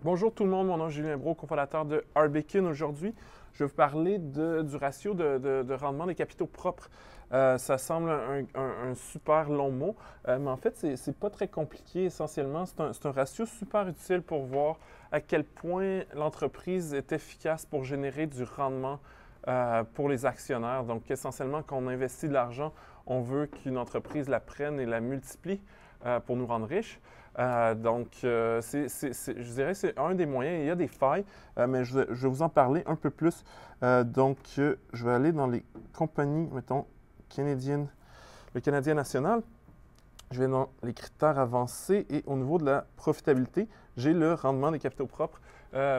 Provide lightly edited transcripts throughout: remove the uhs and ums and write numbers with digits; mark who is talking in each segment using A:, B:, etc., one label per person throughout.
A: Bonjour tout le monde, mon nom est Julien Brault, cofondateur de Arbekin. Aujourd'hui, je vais vous parler du ratio de rendement des capitaux propres. Ça semble un super long mot, mais en fait, c'est pas très compliqué essentiellement. C'est un ratio super utile pour voir à quel point l'entreprise est efficace pour générer du rendement pour les actionnaires. Donc, essentiellement, quand on investit de l'argent, on veut qu'une entreprise la prenne et la multiplie pour nous rendre riches. Je dirais que c'est un des moyens. Il y a des failles, mais je vais vous en parler un peu plus. Je vais aller dans les compagnies, mettons, canadiennes, le Canadien national. Je vais dans les critères avancés et au niveau de la profitabilité, j'ai le rendement des capitaux propres.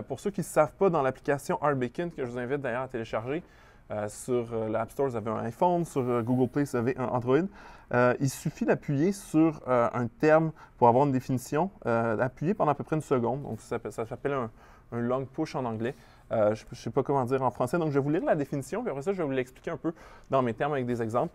A: Pour ceux qui ne savent pas, dans l'application Arbekin, que je vous invite d'ailleurs à télécharger, sur l'App Store, vous avez un iPhone, sur Google Play, vous avez un Android. Il suffit d'appuyer sur un terme pour avoir une définition, d'appuyer pendant à peu près une seconde. Donc, ça s'appelle un long push en anglais. Je ne sais pas comment dire en français. Donc, je vais vous lire la définition, puis après ça, je vais vous l'expliquer un peu dans mes termes avec des exemples.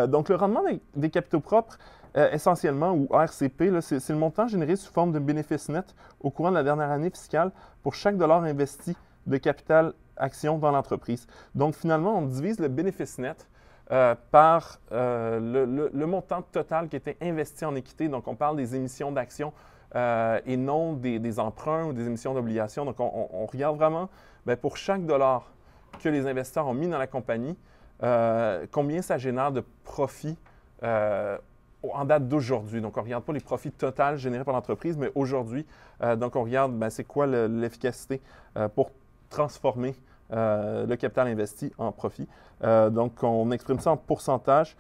A: Donc, le rendement des capitaux propres, essentiellement, ou RCP, c'est le montant généré sous forme de bénéfice net au courant de la dernière année fiscale pour chaque dollar investi de capital action dans l'entreprise. Donc, finalement, on divise le bénéfice net par le montant total qui a été investi en équité. Donc, on parle des émissions d'actions et non des emprunts ou des émissions d'obligations. Donc, on regarde vraiment pour chaque dollar que les investisseurs ont mis dans la compagnie, combien ça génère de profit en date d'aujourd'hui. Donc, on ne regarde pas les profits totaux générés par l'entreprise, mais aujourd'hui, donc on regarde c'est quoi l'efficacité pour transformer le capital investi en profit. Donc, on exprime ça en pourcentage.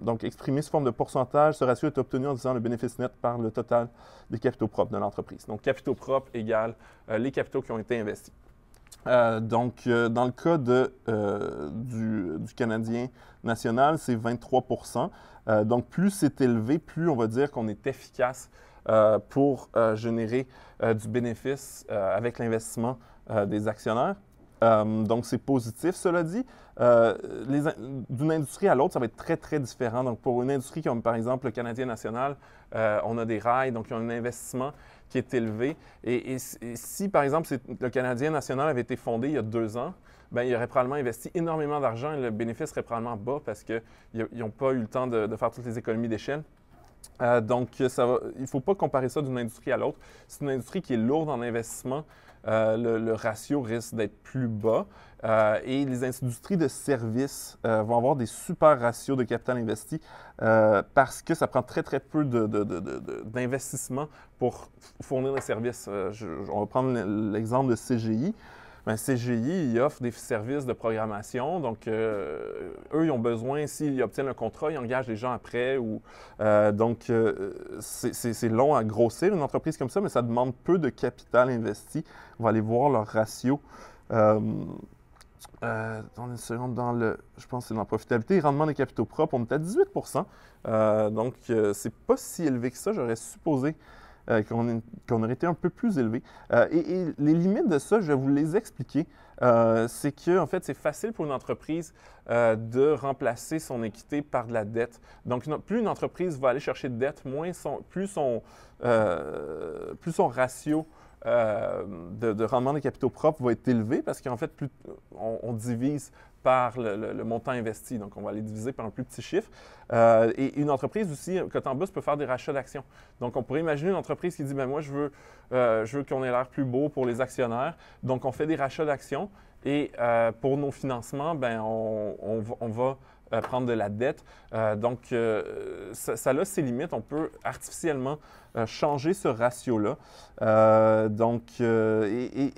A: Donc, exprimé sous forme de pourcentage, ce ratio est obtenu en disant le bénéfice net par le total des capitaux propres de l'entreprise. Donc, capitaux propres égale les capitaux qui ont été investis. Dans le cas du Canadien national, c'est 23 donc, plus c'est élevé, plus on va dire qu'on est efficace pour générer du bénéfice avec l'investissement des actionnaires. Donc, c'est positif. Cela dit, d'une industrie à l'autre, ça va être très, très différent. Donc, pour une industrie comme, par exemple, le Canadien national, on a des rails, donc ils ont un investissement qui est élevé. Et si, par exemple, le Canadien national avait été fondé il y a 2 ans, il aurait probablement investi énormément d'argent et le bénéfice serait probablement bas parce qu'ils n'ont pas eu le temps de faire toutes les économies d'échelle. Donc, il ne faut pas comparer ça d'une industrie à l'autre. C'est une industrie qui est lourde en investissement. Le ratio risque d'être plus bas. Et les industries de services vont avoir des super ratios de capital investi parce que ça prend très, très peu d'investissement pour fournir les services. On va prendre l'exemple de CGI. CGI, il offre des services de programmation. Donc, eux, ils ont besoin, s'ils obtiennent un contrat, ils engagent des gens après. C'est long à grossir une entreprise comme ça, mais ça demande peu de capital investi. On va aller voir leur ratio. Dans une seconde, je pense que c'est dans la profitabilité. Rendement des capitaux propres, on est à 18 c'est pas si élevé que ça. J'aurais supposé qu'on aurait été un peu plus élevé. Et les limites de ça, je vais vous les expliquer. C'est que, en fait, c'est facile pour une entreprise de remplacer son équité par de la dette. Donc, plus une entreprise va aller chercher de dette, plus son ratio de rendement des capitaux propres va être élevé parce qu'en fait, plus on divise par le montant investi. Donc, on va les diviser par un plus petit chiffre. Et une entreprise aussi, cote en bourse, peut faire des rachats d'actions. Donc, on pourrait imaginer une entreprise qui dit, moi, je veux qu'on ait l'air plus beau pour les actionnaires. Donc, on fait des rachats d'actions et pour nos financements, on va prendre de la dette. Ça a ses limites. On peut artificiellement changer ce ratio-là. Et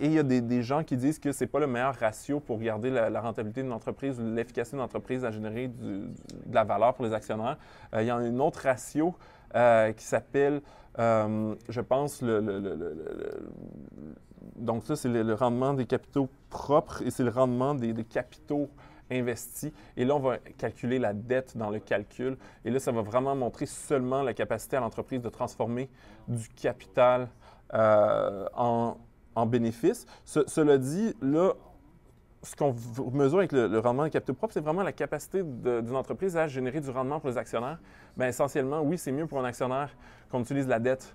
A: il y a des gens qui disent que ce n'est pas le meilleur ratio pour garder la rentabilité d'une entreprise ou l'efficacité d'une entreprise à générer de la valeur pour les actionnaires. Il y a un autre ratio qui s'appelle, je pense, donc ça, c'est le rendement des capitaux propres et c'est le rendement des capitaux investis. Et là, on va calculer la dette dans le calcul. Et là, ça va vraiment montrer seulement la capacité à l'entreprise de transformer du capital en bénéfice. Cela dit, là, ce qu'on mesure avec le rendement des capitaux propres, c'est vraiment la capacité d'une entreprise à générer du rendement pour les actionnaires. Bien, essentiellement, oui, c'est mieux pour un actionnaire qu'on utilise la dette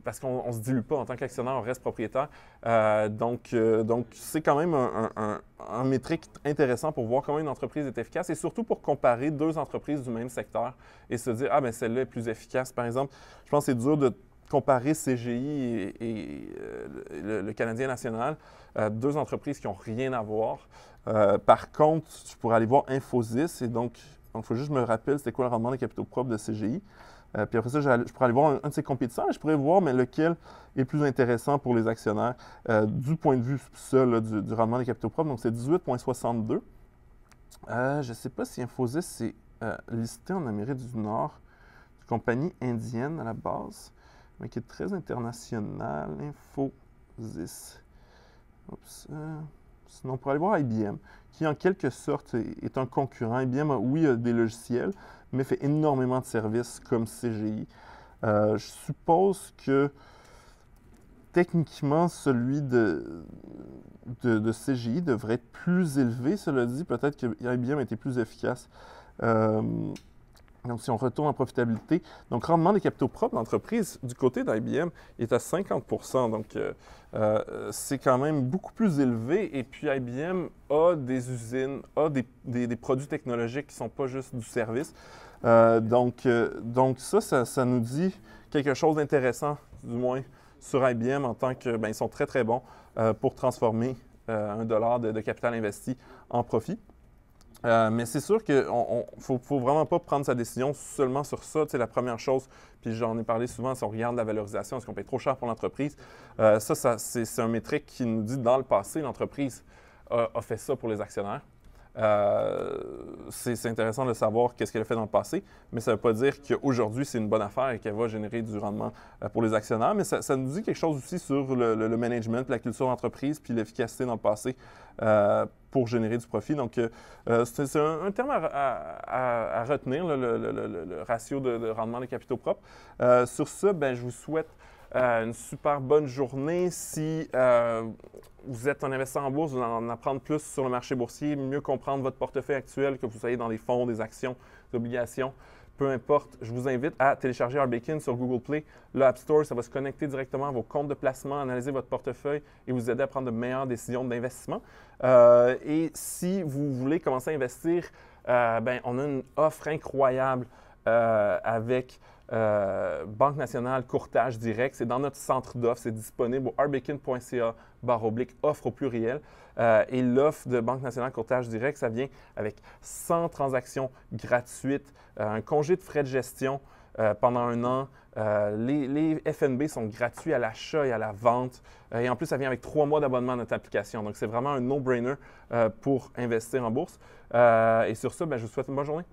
A: parce qu'on ne se dilue pas en tant qu'actionnaire, on reste propriétaire. Donc c'est quand même un métrique intéressant pour voir comment une entreprise est efficace et surtout pour comparer deux entreprises du même secteur et se dire, ah, bien, celle-là est plus efficace. Par exemple, je pense que c'est dur de comparer CGI et le Canadien national, deux entreprises qui n'ont rien à voir. Par contre, je pourrais aller voir Infosys et donc il faut juste que je me rappelle c'était quoi le rendement des capitaux propres de CGI. Puis après ça, je pourrais aller voir un de ses compétiteurs et je pourrais voir mais lequel est plus intéressant pour les actionnaires du point de vue ça, là, du rendement des capitaux propres. Donc, c'est 18,62. Je ne sais pas si Infosys c'est listé en Amérique du Nord, une compagnie indienne à la base, mais qui est très internationale. Infosys. Oups, sinon, on pourrait aller voir IBM, qui en quelque sorte est un concurrent. IBM, oui, a des logiciels, mais fait énormément de services comme CGI. Je suppose que techniquement, celui de CGI devrait être plus élevé. Cela dit, peut-être que IBM a été plus efficace. Donc, si on retourne en profitabilité, donc rendement des capitaux propres, l'entreprise du côté d'IBM est à 50 %. Donc, c'est quand même beaucoup plus élevé. Et puis, IBM a des usines, a des produits technologiques qui ne sont pas juste du service. Donc ça nous dit quelque chose d'intéressant, du moins, sur IBM en tant que, bien, ils sont très, très bons pour transformer $1 de capital investi en profit. Mais c'est sûr qu'il ne faut vraiment pas prendre sa décision seulement sur ça. Tu sais, la première chose, puis j'en ai parlé souvent, si on regarde la valorisation, est-ce qu'on paye trop cher pour l'entreprise? C'est un métrique qui nous dit dans le passé, l'entreprise a fait ça pour les actionnaires. C'est intéressant de savoir qu'est-ce qu'elle a fait dans le passé, mais ça ne veut pas dire qu'aujourd'hui, c'est une bonne affaire et qu'elle va générer du rendement pour les actionnaires. Mais ça nous dit quelque chose aussi sur le management, la culture d'entreprise, puis l'efficacité dans le passé pour générer du profit. Donc, c'est un terme à retenir, le ratio de rendement des capitaux propres. Sur ce, ben, je vous souhaite une super bonne journée. Si vous êtes un investisseur en bourse, vous en apprendre plus sur le marché boursier, mieux comprendre votre portefeuille actuel, que vous soyez dans des fonds, des actions, des obligations, peu importe, je vous invite à télécharger Arbekin sur Google Play. Le App Store, ça va se connecter directement à vos comptes de placement, analyser votre portefeuille et vous aider à prendre de meilleures décisions d'investissement. Et si vous voulez commencer à investir, ben, on a une offre incroyable avec Banque nationale courtage direct. C'est dans notre centre d'offres. C'est disponible au arbekin.ca/offre au pluriel. Et l'offre de Banque nationale courtage direct, ça vient avec 100 transactions gratuites, un congé de frais de gestion pendant un an. Les FNB sont gratuits à l'achat et à la vente. Et en plus, ça vient avec 3 mois d'abonnement à notre application. Donc, c'est vraiment un no-brainer pour investir en bourse. Et sur ça, ben, je vous souhaite une bonne journée.